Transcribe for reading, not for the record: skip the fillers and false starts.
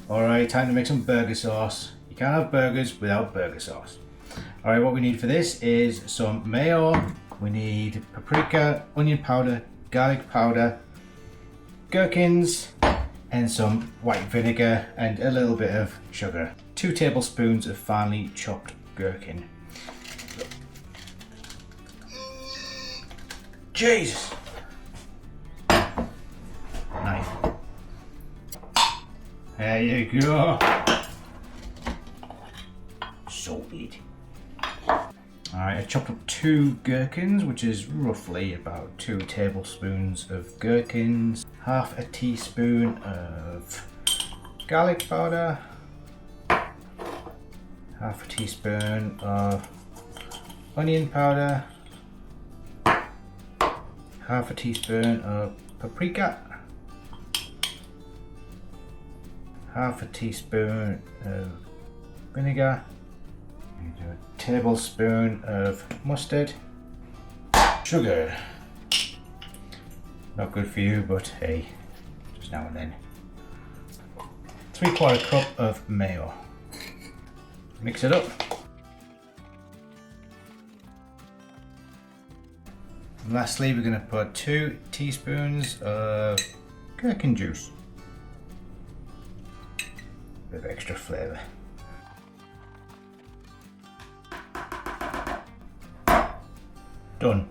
Alright, time to make some burger sauce. You can't have burgers without burger sauce. Alright, what we need for this is some mayo, we need paprika, onion powder, garlic powder, gherkins, and some white vinegar and a little bit of sugar. 2 tablespoons of finely chopped gherkin. Jesus! Knife. There you go. Salted. Alright, I chopped up 2 gherkins, which is roughly about 2 tablespoons of gherkins, half a teaspoon of garlic powder, half a teaspoon of onion powder, half a teaspoon of paprika, half a teaspoon of vinegar, a tablespoon of mustard, sugar. Not good for you, but hey, just now and then. 3/4 cup of mayo. Mix it up. And lastly, we're going to put 2 teaspoons of gherkin juice. Bit of extra flavour. Done.